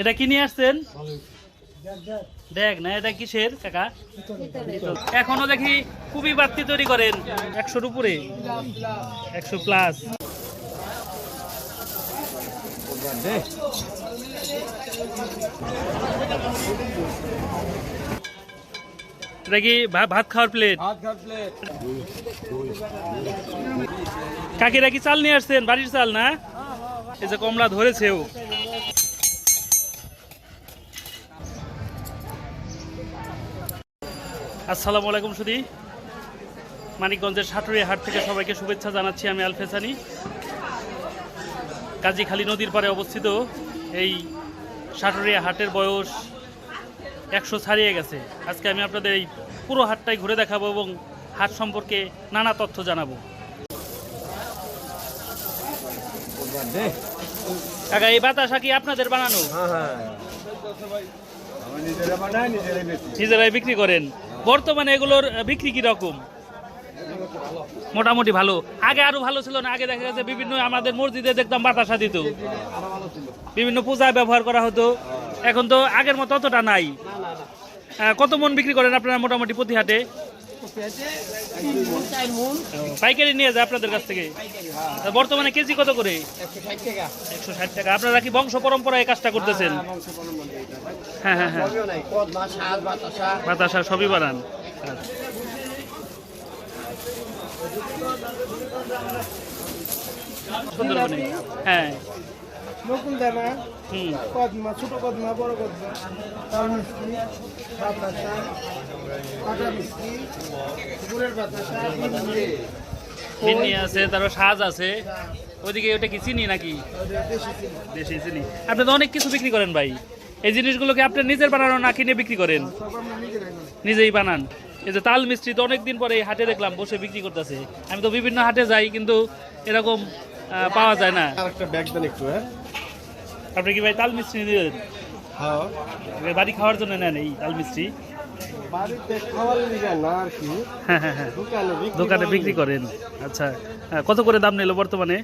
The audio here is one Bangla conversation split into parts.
এটা কি নিয়ে আসছেন? দেখ না, এটা কিসের কাকা? এখনো দেখি খুবই বাড়তি তৈরি করেন, 100-র উপরে, 100+। এটা কি ভাত খাওয়ার প্লেট? কাকিরা কি চাল নিয়ে আসছেন? বাড়ির চাল না? এই যে কমলা ধরেছেও। আসসালামু আলাইকুম সুধী, মানিকগঞ্জের সাটুরিয়া হাট থেকে সবাইকে শুভেচ্ছা জানাচ্ছি। আমি আলফেসানি। কাজীখালী নদীর পাড়ে অবস্থিত এই সাটুরিয়া হাটের বয়স 100 ছাড়িয়ে গেছে। আজকে আমি আপনাদের এই পুরো হাটটাই ঘুরে দেখাবো এবং হাট সম্পর্কে নানা তথ্য জানাবো। কাকা, এই বাতাসা কি আপনাদের বানানো? নিজেরাই বিক্রি করেন? বর্তমানে এগুলোর বিক্রি কি রকম? মোটামুটি ভালো। আগে আরো ভালো ছিল না? আগে দেখা গেছে বিভিন্ন আমাদের মসজিদে দেখতাম বাতাসা দিত, বিভিন্ন পূজায় ব্যবহার করা হতো। এখন তো আগের মতো অতটা নাই। কত মন বিক্রি করেন আপনারা মোটামুটি প্রতি হাটে? পাইকারি নিয়ে যায় আপনাদের কাছ থেকে? বর্তমানে কেজি কত করে? 160 টাকা। আপনারা কি বংশ পরম্পরা এই কাজটা করতেছেন? হ্যাঁ হ্যাঁ হ্যাঁ, বাতাসা সবই বানান। সুন্দরবনে হ্যাঁ, নকুলদানা, কদমা, ছোট কদমা, বড় কদমা, তাল মিষ্টি, বাতাসা, কাঁটা মিষ্টি, গুড়ের বাতাসা, মিনি আছে, তারপর সাজ আছে। ওইদিকে ওটা কি চিনি নাকি? দেশি চিনি। আপনি তো অনেক কিছু বিক্রি করেন ভাই। এই জিনিসগুলোকে আপনি নিজের বানানো না কিনে বিক্রি করেন? নিজেই বানান। এই যে তাল মিষ্টি তো অনেকদিন পরে হাটে দেখলাম বসে বিক্রি করতেছে। আমি তো বিভিন্ন হাটে যাই, কিন্তু এরকম পাওয়া যায় না। আপনি কি ভাই তাল মিষ্টি নিয়ে দেন? বাড়ি খাওয়ার জন্য নেন এই তাল মিষ্টি? হ্যাঁ হ্যাঁ হ্যাঁ, দোকানে বিক্রি করেন। আচ্ছা, কত করে দাম নিল বর্তমানে?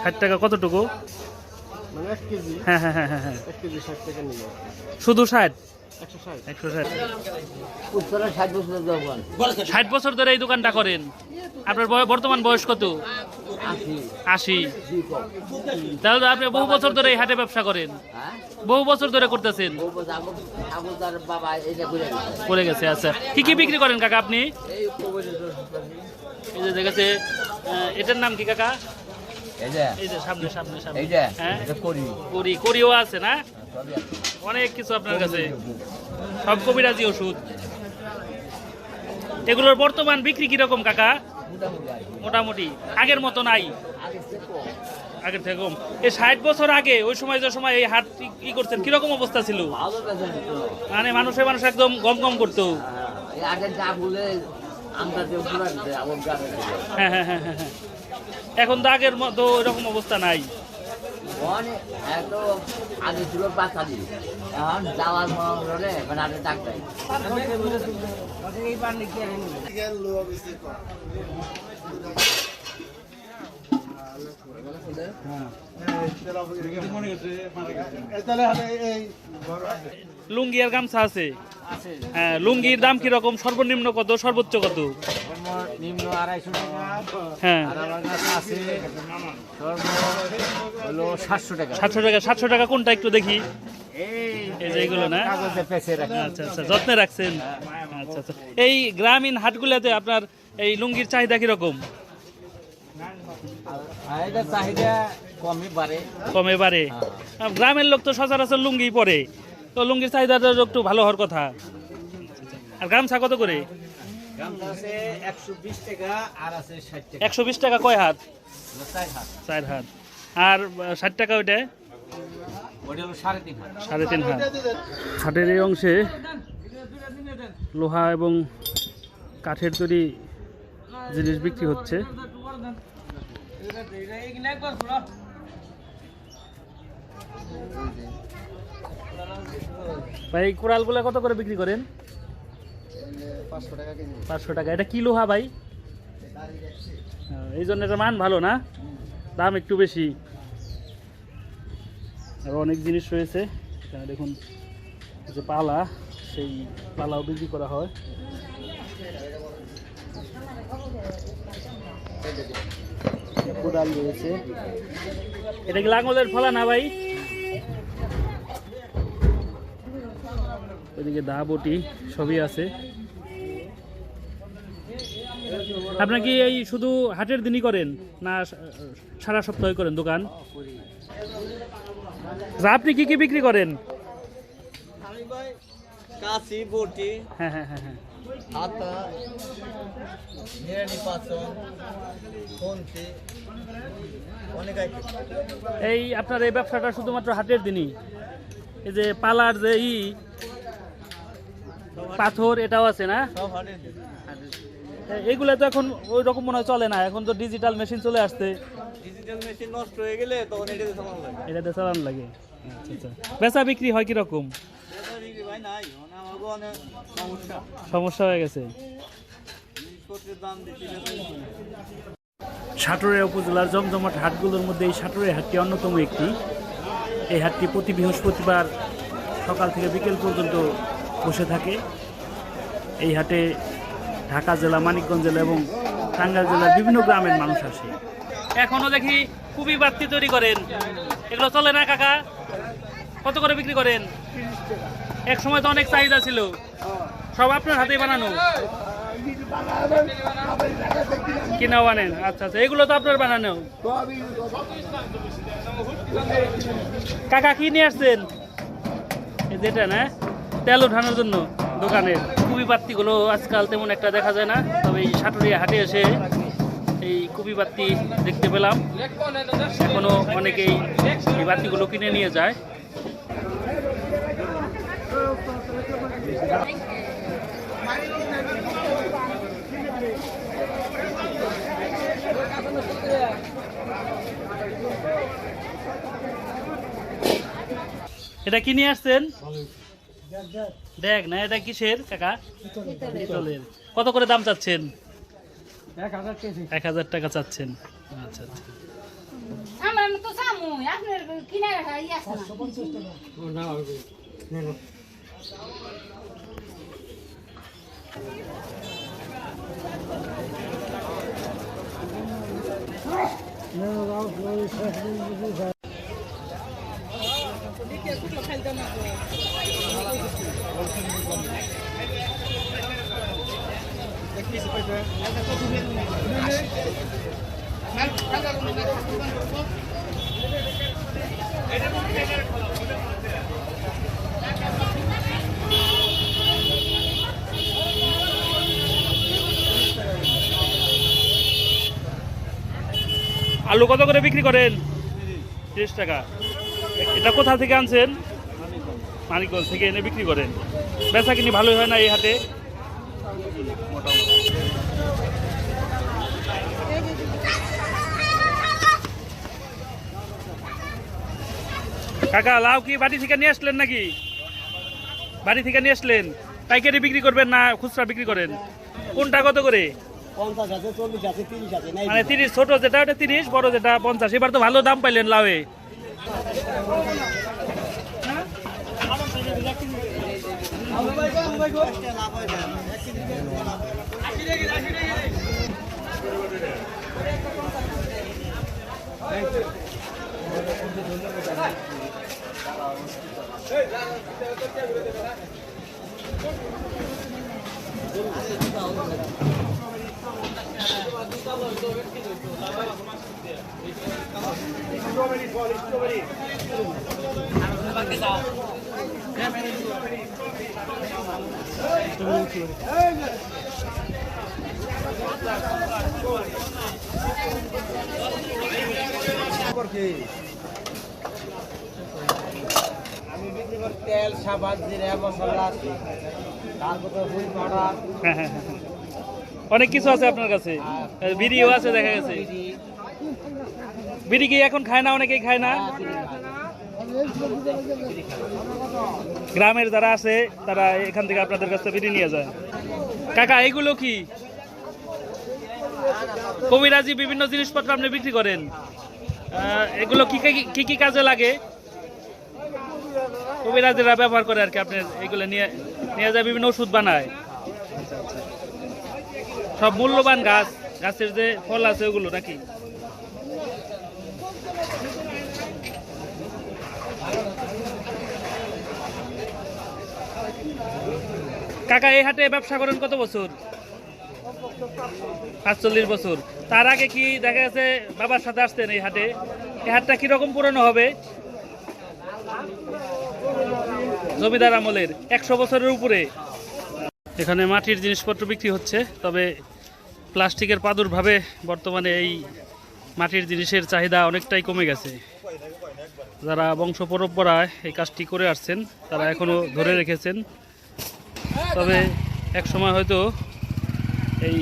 60 টাকা। কতটুকু? হ্যাঁ হ্যাঁ হ্যাঁ হ্যাঁ, শুধু 60? 160। 60 বছর ধরে এই দোকানটা করেন? আপনার বর্তমান বয়স কত? 80। তাহলে তো আপনি বহু বছর ধরে এই হাটে ব্যবসা করেন? বহু বছর ধরে করতেছেন? করে গেছে। আচ্ছা, কি কি বিক্রি করেন কাকা আপনি? এই যে দেখেছে, এটার নাম কি কাকা? এই যে সামনে সামনে সামনে, হ্যাঁ, করিও আছে না? অনেক কিছু আপনার কাছে, সব কবিরাজি ওষুধ। এগুলোর বর্তমান বিক্রি কিরকম কাকা? মোটামুটি আগের মতো নাই? আগের থেকে কম। এই 60 বছর আগে ওই সময় যে সময় এই হাট ই করছেন, কিরকম অবস্থা ছিল? মানে মানুষ একদম গম গম করতো। হ্যাঁ হ্যাঁ হ্যাঁ হ্যাঁ, এখন তো আগের মতো এরকম অবস্থা নাই। লুঙ্গি আর গামছা আছে? হ্যাঁ, লুঙ্গির দাম কিরকম? সর্বনিম্ন কত, সর্বোচ্চ কত? নিম্ন 250 টাকা। হ্যাঁ, 700 টাকা। 700 টাকা। 700 টাকা কোনটা একটু দেখি? এই যে এইগুলো না? আচ্ছা আচ্ছা, যত্নে রাখছেন। আচ্ছা আচ্ছা, এই গ্রামীণ হাটগুলোতে আপনার এই লুঙ্গির চাহিদা কিরকম? কমে বাড়ে। গ্রামের লোক তো সচরাচর লুঙ্গি পরে, তো লুঙ্গির চাহিদাটা একটু ভালো হওয়ার কথা। আর গামছা কত করে? 120 টাকা। কয় হাত? 4 হাত। আর 60 টাকা ওইটা? 3.5 হাত। হাটের এই অংশে লোহা এবং কাঠের তৈরি জিনিস বিক্রি হচ্ছে। ভাই, কোরালগুলো কত করে বিক্রি করেন? 500 টাকা। এটা কি লোহা ভাই? এই জন্য এটা মান ভালো না, দাম একটু বেশি। আরও অনেক জিনিস রয়েছে এখানে দেখুন, যে পালা, সেই পালাও বিক্রি করা হয়। কোদাল রয়েছে। এটা কি লাঙ্গলের ফলা না ভাই? ওইদিকে দা বটি সবই আছে। আপনার কি এই শুধু হাটের দিনই করেন না সারা সপ্তাহে করেন দোকান? আপনি কি কি বিক্রি করেন? আমি ভাই কাশি বটি, হ্যাঁ হ্যাঁ হ্যাঁ হ্যাঁ হাতা, নিরানি পাচন, খুন্তি, অনেক আইটেম। এই আপনার এই ব্যবসাটা শুধুমাত্র হাটের দিনই? এই যে পালার যে পাথর এটাও আছে না? সব হাটের দিন। এইগুলো তো এখন ওই রকম মনে হয় চলে না, এখন তো ডিজিটাল মেশিন চলে আসছে। ডিজিটাল মেশিন নষ্ট হয়ে গেলে তখন এটাতে সামান লাগে। এটাতে চালান লাগে। আচ্ছা আচ্ছা, বেচা বিক্রি হয় কিরকম? বেচা বিক্রি ভাই নাই, মানে আমাকে অনেক সমস্যা, সমস্যা হয়ে গেছে। জিনিসপত্রের দাম বেশি, বেচা বিক্রি নাই। সাটোরিয়া উপজেলার জমজমাট হাটগুলোর মধ্যে এই সাটোরিয়া হাটটি অন্যতম একটি। এই হাটটি প্রতি বৃহস্পতিবার সকাল থেকে বিকেল পর্যন্ত বসে থাকে। এই হাটে ঢাকা জেলা, মানিকগঞ্জ জেলা এবং টাঙ্গাইল জেলার বিভিন্ন গ্রামের মানুষ আসে। এখনো দেখি খুবই বাড়তি তৈরি করেন, এগুলো চলে না কাকা? কত করে বিক্রি করেন? এক সময় তো অনেক চাহিদা ছিল। সব আপনার হাতে বানানো? কিনা বানেন? আচ্ছা আচ্ছা, এগুলো তো আপনার বানানো। কাকা কি নিয়ে আসছেন? এই যেটা না, তেল ওঠানোর জন্য দোকানের কুপি বাত্তিগুলো আজকাল তেমন একটা দেখা যায় না, তবে এই সাটুরিয়া হাটে এসে এই কুপি বাত্তি দেখতে পেলাম। এখনো অনেকেই এই বাত্তিগুলো কিনে নিয়ে যায়। এটা কি নিয়ে আসছেন? দেখ না, এটা কিসের কাকা? পিতলের। কত করে দাম চাচ্ছেন? 1000 টাকা চাচ্ছেন। আচ্ছা আচ্ছা। আমরা তো সামু আপনার কিনা ইয়া আছে না আলু কত করে বিক্রি করেন? 30 টাকা। এটা কোথা থেকে আনছেন? মানিকগঞ্জ থেকে এনে বিক্রি করেন। বেচা কিনি ভালোই হয় না এই হাটে? কাকা লাউ কি বাড়ি থেকে নিয়ে আসলেন নাকি? বাড়ি থেকে নিয়ে আসলেন? পাইকারি বিক্রি করবেন না খুচরা বিক্রি করেন? কোনটা কত করে? 50 আছে, 40 আছে, 30 আছে। মানে 30, ছোট যেটা ওটা 30, বড় যেটা 50। এবার তো ভালো দাম পাইলেন লাউয়ে। আমি বিক্রি করি তেল, সাবান, জিরা, মশলা, তারপরে হুইল পাউডার, হ্যাঁ হ্যাঁ হ্যাঁ, অনেক কিছু আছে আপনার কাছে। ভিডিও আছে দেখা গেছে। বিড়ি কি এখন খায় না? অনেকেই খায় না। গ্রামের যারা আছে তারা এখান থেকে আপনাদের কাছে বিড়ি নিয়ে যায়। কাকা এগুলো কি? কবিরাজি বিভিন্ন জিনিসপত্র আপনি বিক্রি করেন। এগুলো কি কি কি কাজে লাগে? কবিরাজেরা ব্যবহার করে আর কি, আপনার এগুলো নিয়ে নিয়ে যায় বিভিন্ন ওষুধ বানায়। সব মূল্যবান গাছ, গাছের যে ফল আছে ওগুলো নাকি? কাকা এই হাটে ব্যবসা করেন কত বছর? ৪৫ বছর। তার আগে কি দেখা গেছে বাবার সাথে আসতেন এই হাটে? এই হাটটা কিরকম পুরনো হবে? জমিদার আমলের, ১০০ বছরের উপরে। এখানে মাটির জিনিসপত্র বিক্রি হচ্ছে, তবে প্লাস্টিকের প্রাদুর্ভাবে বর্তমানে এই মাটির জিনিসের চাহিদা অনেকটাই কমে গেছে। যারা বংশ পরম্পরায় এই কাজটি করে আসছেন তারা এখনও ধরে রেখেছেন, তবে এক সময় হয়তো এই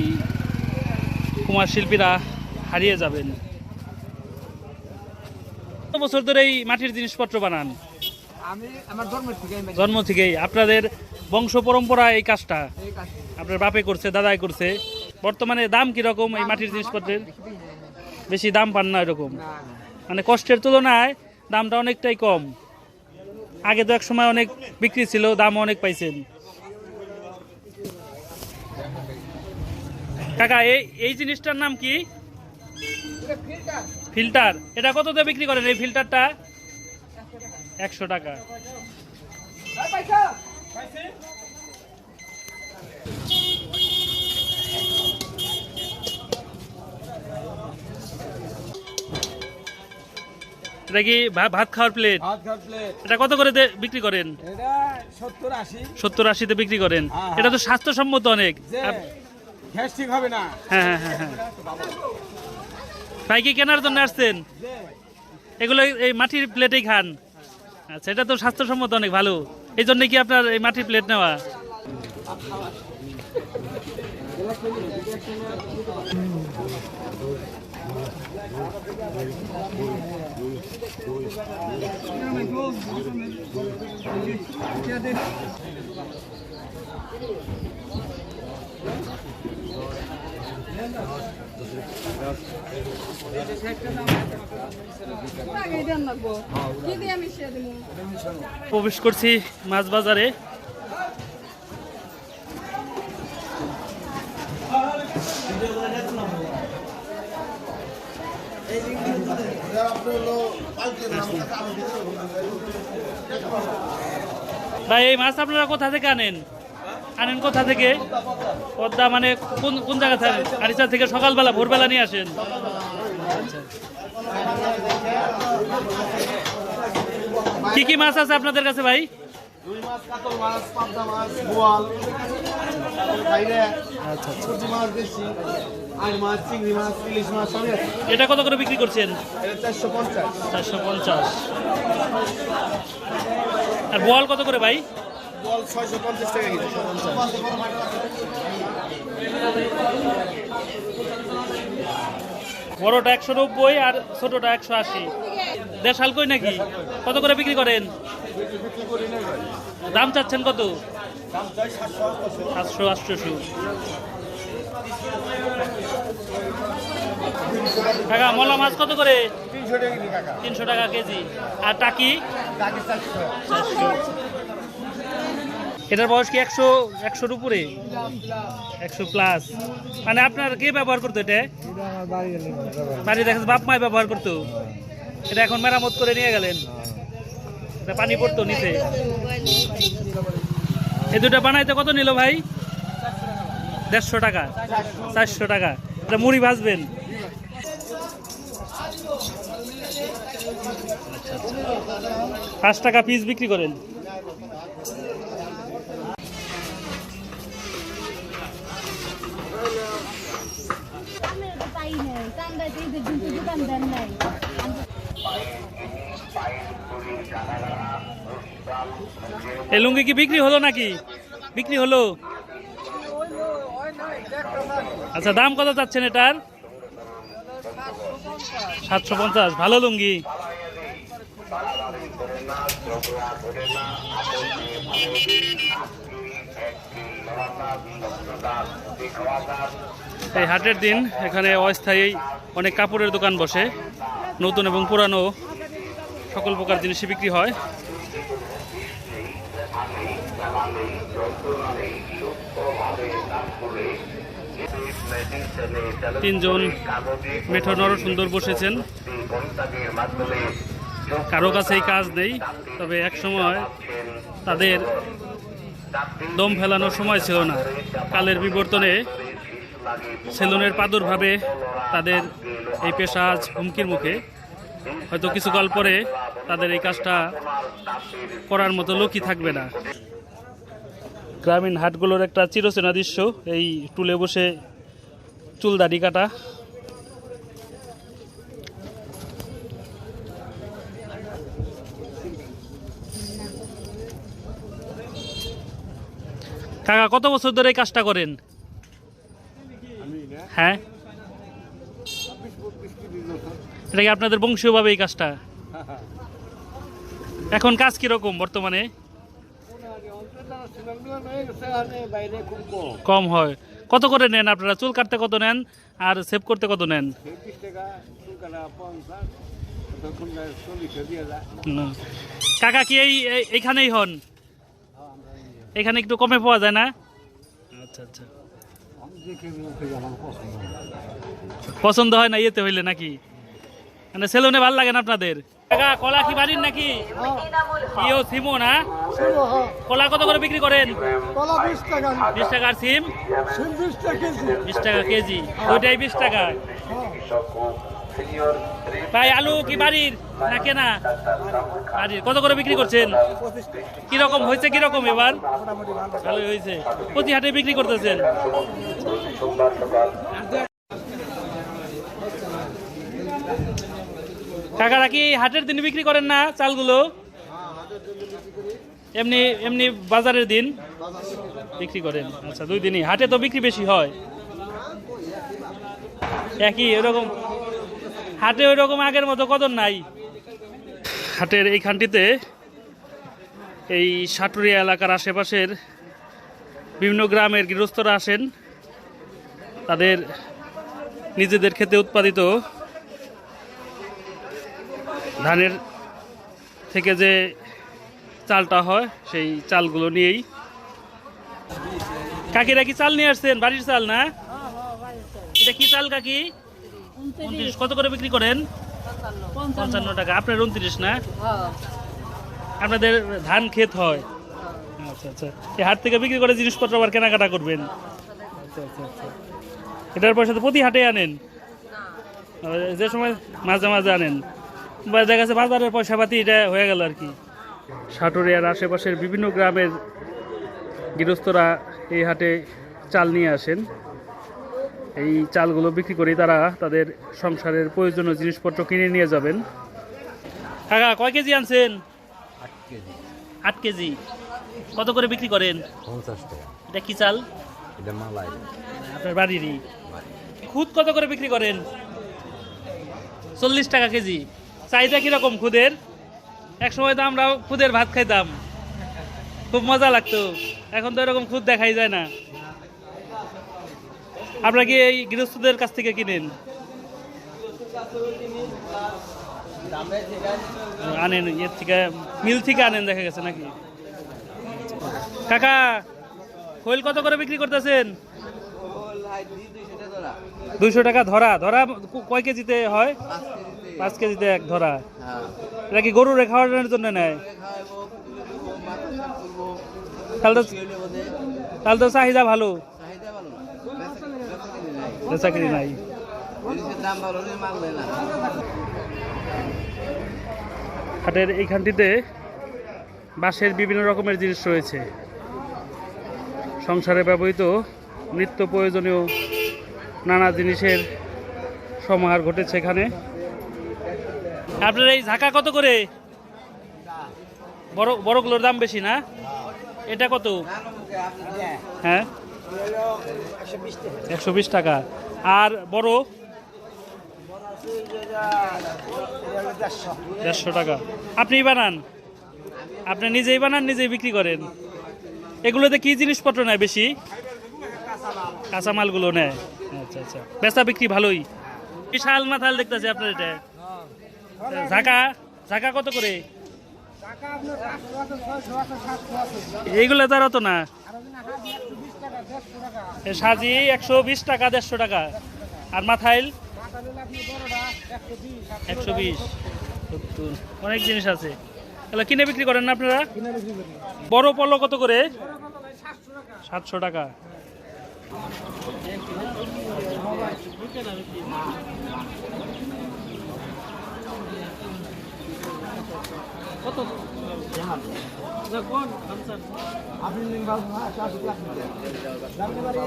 কুমার শিল্পীরা হারিয়ে যাবেন। কত বছর ধরে এই মাটির জিনিসপত্র বানান? আমি আমার জন্ম থেকেই আপনাদের বংশ পরম্পরা এই কাজটা আপনার বাপে করছে, দাদাই করছে। বর্তমানে দাম কিরকম এই মাটির জিনিসপত্রের? বেশি দাম পান না এরকম? মানে কষ্টের তুলনায় দামটা অনেকটাই কম। আগে তো এক সময় অনেক বিক্রি ছিল, দাম অনেক পাইছেন। কাকা এই জিনিসটার নাম কি? ফিল্টার। এটা কত দিয়ে বিক্রি করেন এই ফিল্টারটা? ১০০ টাকা। এটা কি ভাত খাওয়ার প্লেট? এটা কত করে বিক্রি করেন? এটা ৭০-৮০। ৭০-৮০-তে বিক্রি করেন। হ্যাঁ। এটা তো স্বাস্থ্যসম্মত অনেক। গ্যাস ঠিক হবে না। হ্যাঁ হ্যাঁ হ্যাঁ হ্যাঁ। ভাই কি কেনার জন্য আসছেন? এগুলো এই মাটির প্লেটেই খান? আচ্ছা, এটা তো স্বাস্থ্যসম্মত অনেক ভালো, এই জন্য কি আপনার এই মাটির প্লেট নেওয়া? প্রবেশ করছি মাছ বাজারে। ভাই এই মাছ আপনারা কোথা থেকে আনেন? আনেন কোথা থেকে? পদ্মা মানে কোন কোন জায়গা থেকে? আরিচা থেকে সকালবেলা ভোরবেলা নিয়ে আসেন? কি কি মাছ আছে আপনাদের কাছে ভাই? রুই মাছ, কাতল মাছ, পাবদা মাছ, বোয়াল, পুঁটি মাছ, দেশি আইড় মাছ, চিংড়ি মাছ, ইলিশ মাছ সবই আছে। এটা কত করে বিক্রি করছেন? এটা ৪৫০। ৪৫০। আর বোয়াল কত করে ভাই? বোয়াল ৬৫০ টাকা কেজি। বড়টা ১৯০ আর ছোটটা ১৮০। দেশাল কই নাকি? কত করে বিক্রি করেন? দাম চাচ্ছেন কত? ৭০০-৮০০। টাকা মলা মাছ কত করে? ৩০০ টাকা কেজি। আর টাকি? ৪০০। এটার বয়স কি ১০০-১০০-র উপরে? ১০০+। মানে আপনার কে ব্যবহার করতো এটা? বাড়ি দেখেন বাপ মায় ব্যবহার করতো। এটা এখন মেরামত করে নিয়ে গেলেন। এটা পানি পড়তো নিচে। এই দুটা বানাইতে কত নিল ভাই? ১৫০ টাকা, ৪০০ টাকা। এটা মুড়ি ভাজবেন? ৫ টাকা পিস বিক্রি করেন। এই লুঙ্গি কি বিক্রি হলো নাকি? বিক্রি হলো? আচ্ছা, দাম কত চাচ্ছেন এটার? ৭৫০। ভালো লুঙ্গি। এই হাটের দিন এখানে অস্থায়ী অনেক কাপড়ের দোকান বসে। নতুন এবং পুরানো সকল প্রকার জিনিসই বিক্রি হয়। তিনজন মেঠো নর সুন্দর বসেছেন, কারো কাছেই কাজ নেই। তবে এক সময় তাদের দম ফেলানোর সময় ছিল না। কালের বিবর্তনে সেলুনের প্রাদুর্ভাবে তাদের এই পেশা আজ হুমকির মুখে। হয়তো কিছুকাল পরে তাদের এই কাজটা করার মতো লোকই থাকবে না। গ্রামীণ হাটগুলোর একটা চিরচেনা দৃশ্য, এই টুলে বসে চুল দাড়ি কাটা। কাকা কত বছর ধরে এই কাজটা করেন? হ্যাঁ, এটা কি আপনাদের বংশীয়ভাবে এই কাজটা? এখন কাজ কিরকম বর্তমানে? কম হয়। কত করে নেন আপনারা? চুল কাটতে কত নেন আর সেভ করতে কত নেন? কাকা কি এইখানেই হন? এখানে একটু কমে পাওয়া যায় না? আচ্ছা আচ্ছা, পছন্দ হয় না ইয়েতে হইলে নাকি? মানে সেলুনে ভালো লাগে না আপনাদের? কাকা কলা কি বাড়ির নাকি? ইও সিমো না? কলা কত করে বিক্রি করেন? 20 টাকা। আর সিম? 20 টাকা কেজি। ওইটাই 20 টাকা। ভাই আলু কি বাড়ির না কেনা? বাড়ির। কত করে বিক্রি করছেন? কিরকম হয়েছে, কিরকম এবার? ভালোই হয়েছে। প্রতি হাটে বিক্রি করতেছেন? কাকারা কি হাটের দিন বিক্রি করেন না চালগুলো? এমনি এমনি বাজারের দিন বিক্রি করেন? আচ্ছা, 2 দিনই। হাটে তো বিক্রি বেশি হয়। একই এরকম হাটে ওই রকম আগের মতো কদর নাই। হাটের এইখানটিতে এই সাটুরিয়া এলাকার আশেপাশের বিভিন্ন গ্রামের গৃহস্থরা আসেন। তাদের নিজেদের ক্ষেতে উৎপাদিত ধানের থেকে যে চালটা হয় সেই চালগুলো নিয়েই। কাকিরা কি চাল নিয়ে আসছেন? বাড়ির চাল না? এটা কি চাল কাকি? 29। কত করে বিক্রি করেন? 55 টাকা। আপনার 29 না? আপনাদের ধান ক্ষেত হয়? আচ্ছা আচ্ছা, এই হাট থেকে বিক্রি করে জিনিসপত্র আবার কেনাকাটা করবেন? আচ্ছা আচ্ছা আচ্ছা, এটার পয়সা তো প্রতি হাটে আনেন? যে সময় মাঝে মাঝে আনেন, দেখা গেছে বাজারের পয়সা পাতি এটা হয়ে গেল আর কি। সাটুরিয়ার আশেপাশের বিভিন্ন গ্রামের গৃহস্থরা এই হাটে চাল নিয়ে আসেন। এই চালগুলো বিক্রি করে তারা তাদের সংসারের প্রয়োজনীয় জিনিসপত্র কিনে নিয়ে যাবেন। কাকা কয় কেজি আনছেন? 8 কেজি। কত করে বিক্রি করেন? 50 টাকা। এটা কি চাল? এটা মালাই। আপনার বাড়িরই। খুদ কত করে বিক্রি করেন? 40 টাকা কেজি। চাহিদা কিরকম খুদের? এক সময় তো আমরাও খুদের ভাত খাইতাম, খুব মজা লাগতো। এখন তো এরকম খুদ দেখাই যায় না। আপনারা কি এই গৃহস্থদের কাছ থেকে কিনেন? আনেন এর থেকে, মিল থেকে আনেন দেখা গেছে নাকি? কাকা খৈল কত করে বিক্রি করতেছেন? 200 টাকা ধরা। ধরা কয় কেজিতে হয়? 5 কেজিতে এক ধরা। এটা কি গরুরে খাওয়ানোর জন্য নেয়? তাহলে তো চাহিদা ভালো। চাকরি নাই। হাটের এইখানটিতে বাঁশের বিভিন্ন রকমের জিনিস রয়েছে। সংসারে ব্যবহৃত নিত্য প্রয়োজনীয় নানা জিনিসের সমাহার ঘটেছে এখানে। আপনার এই ঝাঁকা কত করে? বড়গুলোর দাম বেশি না? এটা কত? হ্যাঁ, 120 টাকা। আর বড়? 150 টাকা। আপনিই বানান? আপনি নিজেই বানান, নিজেই বিক্রি করেন? এগুলোতে কি জিনিসপত্র নেয় বেশি? কাঁচামালগুলো নেয়। আচ্ছা আচ্ছা, বেচা বিক্রি ভালোই। বিশাল মাথাল দেখতেছি আপনার। এটা ঝাঁকা। ঝাঁকা কত করে? টাকা আপনার 500 আছে 600 আছে 700 আছে এইগুলো তার তো না, আর ওখানে হাজি 120 টাকা 150 টাকা এ সাজি 120 টাকা 150 টাকা, আর মাথাইল মাথা নিলে আপনি বড়টা 120 120 70, অনেক জিনিস আছে। তাহলে কিনে বিক্রি করেন না আপনারা? কিনে বিক্রি করি বড় পলো কত করে? বড় কত ভাই 700 টাকা 700 টাকা। আপনি নিন বাবু হ্যাঁ 400 টাকা জানতে পারি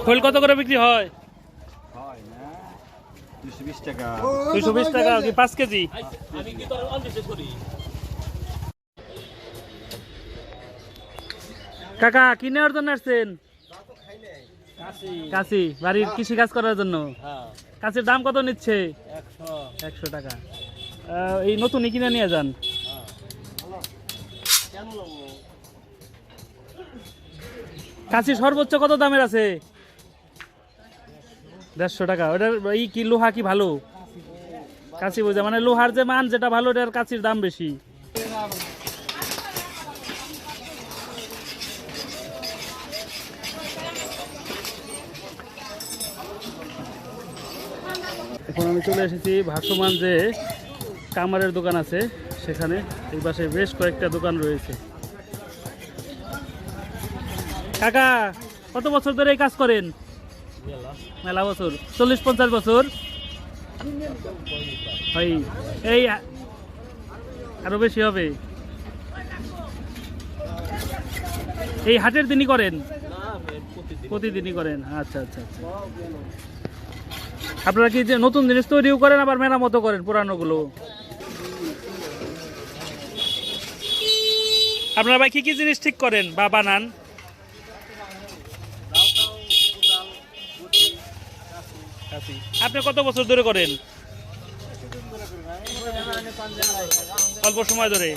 খোল কত করে বিক্রি হয়? 220 টাকা। 220 টাকা কি 5 কেজি? কাকা কি নেওয়ার জন্য আসছেন? কাশি বাড়ির কৃষি কাজ করার জন্য। কাশির দাম কত নিচ্ছে? 100 টাকা। এই নতুন কিনে নিয়ে যান। কাশি সর্বোচ্চ কত দামের আছে? 150 টাকা। ওটার এই কি লোহা কি ভালো? কাশি বোঝা মানে লোহার যে মান যেটা ভালো ওটার কাশির দাম বেশি। এখন আমি চলে এসেছি ভাসমান যে কামারের দোকান আছে সেখানে। এই পাশে বেশ কয়েকটা দোকান রয়েছে। কাকা কত বছর ধরে এই কাজ করেন? মেলা বছর, 40-50 বছর। এই আরো বেশি হবে। এই হাটের দিনই করেন? প্রতিদিনই করেন। আচ্ছা আচ্ছা আচ্ছা। আপনারা কি যে নতুন জিনিস তৈরিও করেন আবার মেরামতো করেন পুরানোগুলো? আপনারা ভাই কি কি জিনিস ঠিক করেন বা বানান? আপনি কত বছর ধরে করেন? অল্প সময় ধরে।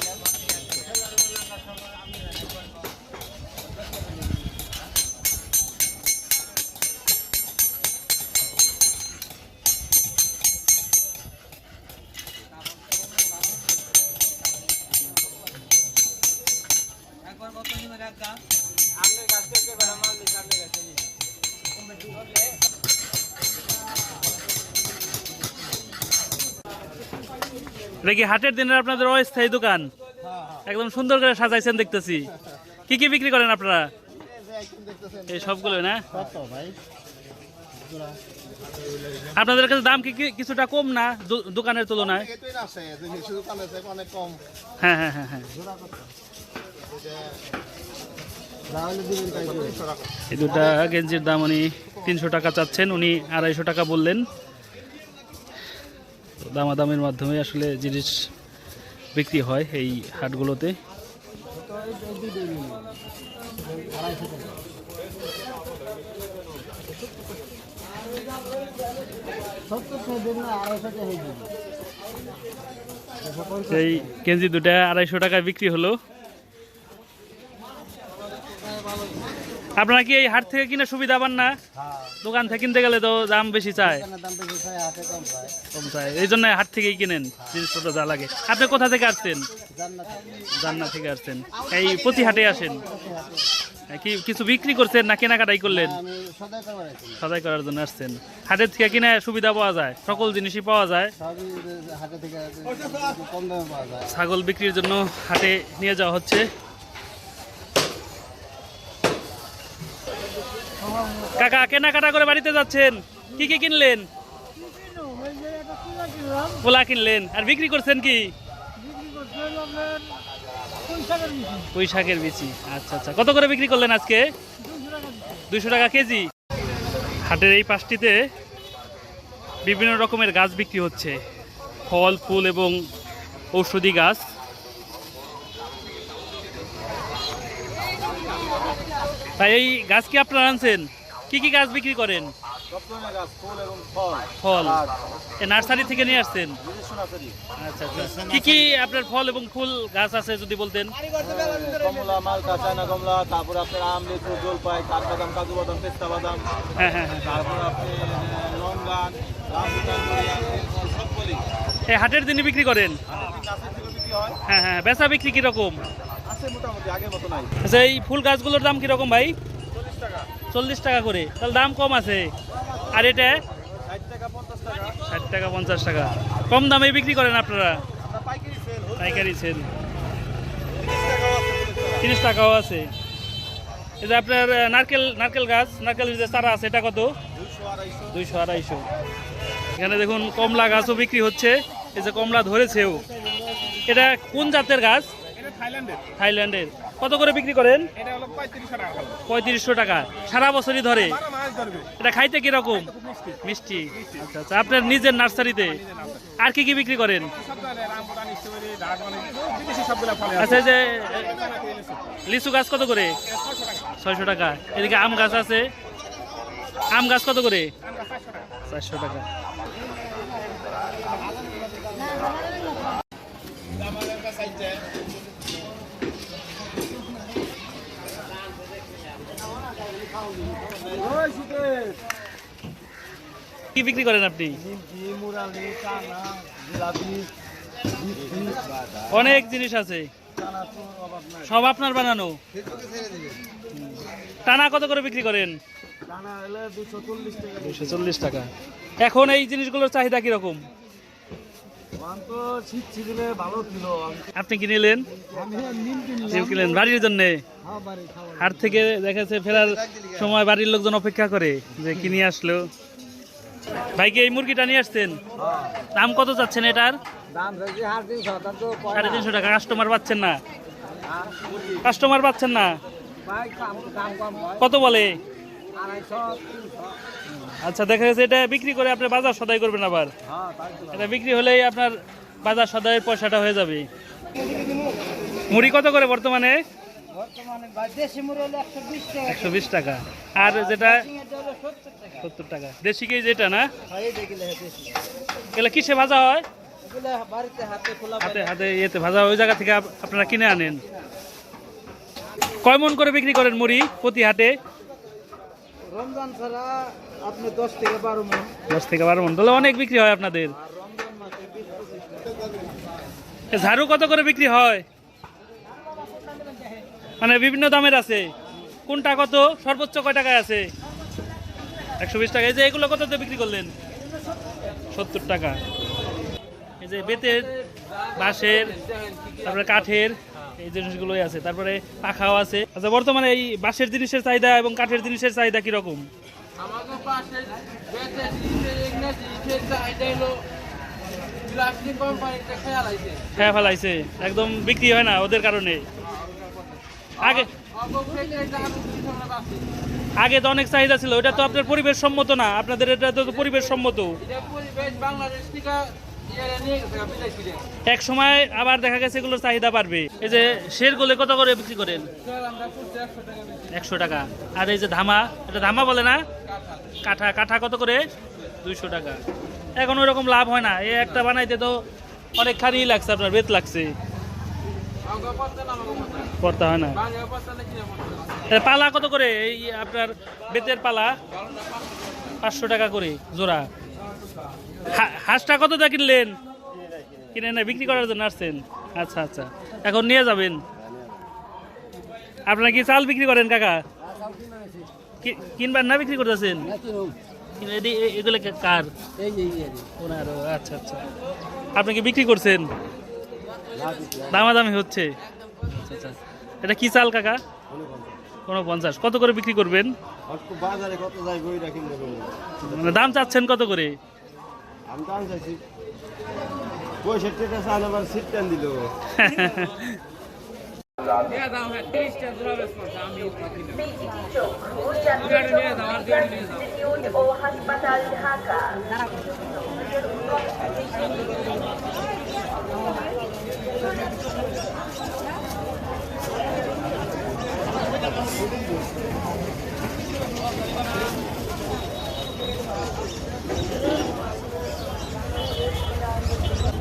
এটা কি হাটের দিনের আপনাদের অস্থায়ী দোকান? একদম সুন্দর করে সাজাইছেন দেখতেছি। কি কি বিক্রি করেন আপনারা? এই সবগুলো না? আপনাদের কাছে দাম কি কিছুটা কম না দোকানের তুলনায়? হ্যাঁ হ্যাঁ হ্যাঁ হ্যাঁ। এই দুটা গেঞ্জির দাম উনি 300 টাকা চাচ্ছেন, উনি 250 টাকা বললেন। দামাদামের মাধ্যমে আসলে জিনিস বিক্রি হয় এই হাটগুলোতে। এই কেজি দুটা 250 টাকায় বিক্রি হলো। আপনারা কি এই হাট থেকে কিনে সুবিধা পান না? দোকান থেকে কিনতে গেলে তো দাম বেশি চায়, কম চায়, এই জন্য হাট থেকেই কিনেন জিনিসপত্র যা লাগে। আপনি কোথা থেকে আসছেন? জান্নাত থেকে আসছেন। এই প্রতি হাটে আসেন? কি কিছু বিক্রি করছেন না কেনাকাটাই করলেন? সদাই করার জন্য আসছেন। হাটের থেকে কিনে সুবিধা পাওয়া যায়, সকল জিনিসই পাওয়া যায়। ছাগল বিক্রির জন্য হাটে নিয়ে যাওয়া হচ্ছে। কাকা কেনাকাটা করে বাড়িতে যাচ্ছেন, কি কি কিনলেন? পোলা কিনলেন। আর বিক্রি করছেন কি? পুঁই শাকের বিচি। আচ্ছা আচ্ছা। কত করে বিক্রি করলেন আজকে? 200 টাকা কেজি। হাটের এই পাশটিতে বিভিন্ন রকমের গাছ বিক্রি হচ্ছে, ফল ফুল এবং ঔষধি গাছ। ভাই এই গাছ কি আপনারা আনছেন? কি কি গাছ বিক্রি করেন? সব ধরনের গাছ, ফুল এবং ফল। ফল আর এই নার্সারি থেকে নিয়ে আসছেন? নিজস্ব নার্সারি। আচ্ছা আচ্ছা, কি কি আপনার ফল এবং ফুল গাছ আছে যদি বলতেন? কমলা, মালটা, চায়না কমলা, তারপর আপনার আম, লিচু, জলপাই, কাঠবাদাম, কাজু বাদাম, পেস্তা বাদাম, হ্যাঁ হ্যাঁ হ্যাঁ। তারপর আপনি লঙ্গান, রামবুটান, সব বলি। এই হাটের দিনই বিক্রি করেন? গাছের থেকে বিক্রি হয়, হ্যাঁ হ্যাঁ, বেচা বিক্রি কিরকম? আছে মোটামুটি, আগের মতো নাই। আচ্ছা, এই ফুল গাছগুলোর দাম কিরকম ভাই? 40 টাকা, 40 টাকা করে, তাহলে দাম কম আছে। আর এটা 60 টাকা, 50 টাকা। 60 টাকা 50 টাকা, কম দামে বিক্রি করেন আপনারা? আমরা পাইকারি সেল, পাইকারি সেল। 30 টাকাও আছে, 30 টাকাও আছে। এই যে আপনার নারকেল গাছ, নারকেলের যে চারা আছে, এটা কত? 200, 250। 200 250। এখানে দেখুন কমলা গাছও বিক্রি হচ্ছে। এই যে কমলা ধরেছেও। এটা কোন জাতের গাছ? এটা থাইল্যান্ডের। থাইল্যান্ডের। কত করে বিক্রি করেন? এটা হলো 35 টাকা। 3500 টাকা। সারা বছরই ধরে? 12 মাস ধরবে। এটা খাইতে কিরকম? মিষ্টি। আচ্ছা আচ্ছা, আপনার নিজের নার্সারিতে আর কি কি বিক্রি করেন? সব ধরনের রামবুটান, স্ট্রবেরি, ড্রাগন, বিদেশি সবগুলা ফল আচ্ছা, আছে। এই যে লিচু গাছ কত করে? 600 টাকা। এদিকে আম গাছ আছে, আম গাছ কত করে? 400 টাকা। কি বিক্রি করেন আপনি? অনেক জিনিস আছে, সব আপনার বানানো? টানা কত করে বিক্রি করেন? 240 টাকা। এখন এই জিনিসগুলোর চাহিদা কিরকম? আপনি কি নিলেন? নিম কিনলেন বাড়ির জন্য? হাট থেকে দেখাচ্ছে ফেরার সময় বাড়ির লোকজন অপেক্ষা করে যে কিনে আসলো। ভাইকে এই মুরগিটা নিয়ে আসছেন, দাম কত চাচ্ছেন এটার? দাম 350 টাকা। কাস্টমার পাচ্ছেন না? কাস্টমার পাচ্ছেন না? দাম কম হয়, কত বলে? 250, 300। আচ্ছা, দেখা গেছে এটা বিক্রি করে আপনি বাজার সদাই করবেন আবার। এটা বিক্রি হলেই আপনার বাজার সদাইয়ের পয়সাটা হয়ে যাবে। মুড়ি কত করে বর্তমানে? বর্তমানে দেশি মুড়ি হলো 120 টাকা। 120 টাকা। আর যেটা সিঙ্গার হলো 70 টাকা। 70 টাকা। দেশি কি যেটা না? এই দেখলে দেশি। এগুলো কিসে ভাজা হয়? এগুলো বাড়িতে হাতে খোলা হাতে হাতে ইয়েতে ভাজা, ওই জায়গা থেকে আপনারা কিনে আনেন। কয় মন করে বিক্রি করেন মুড়ি প্রতি হাটে? রমজান ছাড়া আপনি 10 থেকে 12 মণ। 10 থেকে 12 মন, তাহলে অনেক বিক্রি হয় আপনাদের। আর রমজান মাসে 20-25 টাকা। ঝাড়ু কত করে বিক্রি হয়? মানে বিভিন্ন দামের আছে, কোনটা কত? সর্বোচ্চ কয় টাকায় আছে? 120 টাকা। এই যে এগুলো কততে বিক্রি করলেন? 70 টাকা। এই যে বেতের, বাঁশের, তারপরে কাঠের এই জিনিসগুলোই আছে, তারপরে পাখাও আছে। আচ্ছা, বর্তমানে এই বাঁশের জিনিসের চাহিদা এবং কাঠের জিনিসের চাহিদা কিরকম? আমাদের পাশে বেতে জিনিসের ইংরেজি জিনিসের চাহিদা হলো প্লাস্টিক কোম্পানিতে খেয়াল আছে। খেয়ে ফেলাইছে, একদম বিক্রি হয় না ওদের কারণে। আগে আগে তো অনেক চাহিদা ছিল, ওটা তো আপনার পরিবেশ সম্মত না, আপনাদের এটা তো পরিবেশ সম্মত। এক সময় আবার দেখা গেছে এগুলোর চাহিদা বাড়বে। এই যে শের গোলে কত করে বিক্রি করেন? 100 টাকা। আর এই যে ধামা, এটা ধামা বলে না? কাঠা, কাঠা কত করে? 200 টাকা। এখন ওই রকম লাভ হয় না, এই একটা বানাইতে তো অনেকখানি লাগছে, আপনার বেত লাগছে, করতে হয় না। পালা কত করে এই আপনার বেতের পালা? 500 টাকা করে জোড়া। হাঁসটা কত টাকা কিনলেন? কিনে না, বিক্রি করার জন্য আসছেন? আচ্ছা আচ্ছা, এখন নিয়ে যাবেন। আপনারা কি চাল বিক্রি করেন কাকা? কিনবেন না বিক্রি করতেছেন? এগুলো কার? ওনার। আচ্ছা আচ্ছা, আপনি কি বিক্রি করছেন? দামাদামি হচ্ছে। আচ্ছা আচ্ছা, এটা কি চাল কাকা? 49। কত করে বিক্রি করবেন? বাজারে কত যায় বইরা কিনতে পারবো। মানে দাম চাচ্ছেন কত করে? আমি দাম চাইছি 65 টাকা, চাল আবার সিট টান দিল। ও হাসপাতাল ঢাকা।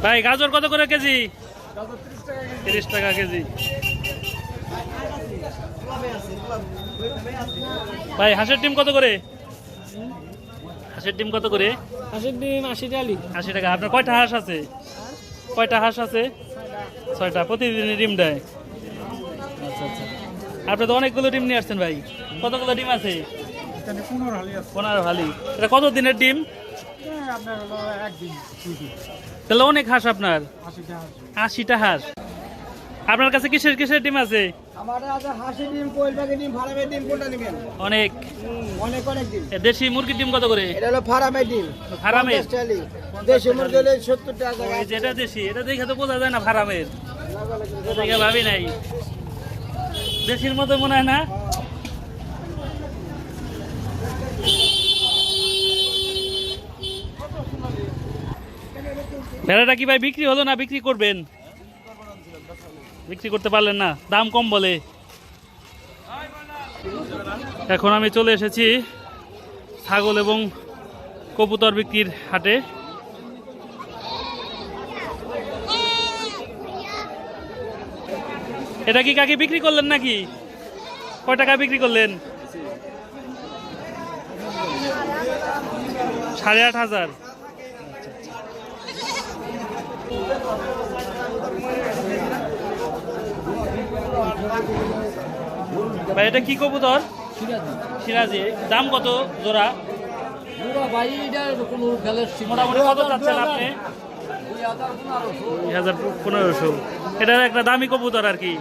ভাই গাজর কত করে কেজি? 30 টাকা কেজি। ভাই হাঁসের ডিম কত করে? হাঁসের ডিম কত করে? হাঁসের ডিম 80 টাকা। 80 টাকা। আপনার কয়টা হাঁস আছে? কয়টা হাঁস আছে? 6টা। প্রতিদিনই ডিম দেয়? আচ্ছা আচ্ছা। আপনি তো অনেকগুলো ডিম নিয়ে আসছেন ভাই। কতগুলো ডিম আছে? 15 হালি। এটা কত দিনের ডিম? তাহলে অনেক হাঁস আপনার। 80টা হাঁস। আপনার কাছে কিসের কিসের ডিম আছে? আমাদের আছে হাঁসের ডিম, কোয়েল পাখির ডিম, ফার্মের ডিম, কোনটা নেবেন? অনেক। অনেক অনেক ডিম। এ দেশি মুরগির ডিম কত করে? এটা হলো ফার্মের ডিম। ফার্মের? 50 টাকা। দেশি মুরগি হলে 70 টাকা। ওই যেটা দেশি, এটা দেখে তো বোঝা যায় না ফার্মের। এটা দেখে ভাবি নাই। দেশির মতো মনে হয় না? ভেড়াটা কি ভাই বিক্রি হলো না বিক্রি করবেন? বিক্রি করতে পারলেন না, দাম কম বলে। এখন আমি চলে এসেছি ছাগল এবং কবুতর বিক্রির হাটে। এটা কি কাকে বিক্রি করলেন নাকি? কয় টাকা বিক্রি করলেন? 8,500। ভাই এটা কি কবুতর? সিরাজি। দাম কত জোড়া? মোটামুটি কত চাচ্ছেন আপনি? 2,500-1500। এটা একটা দামি কবুতর আর কি।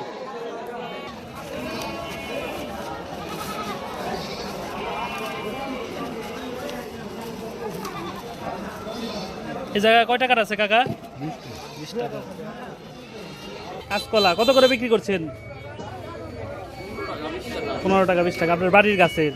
এই জায়গায় কয় টাকার আছে কাকা? 20 টাকা। কাঁচকলা কত করে বিক্রি করছেন? 15 টাকা 20 টাকা। আপনার বাড়ির গাছের?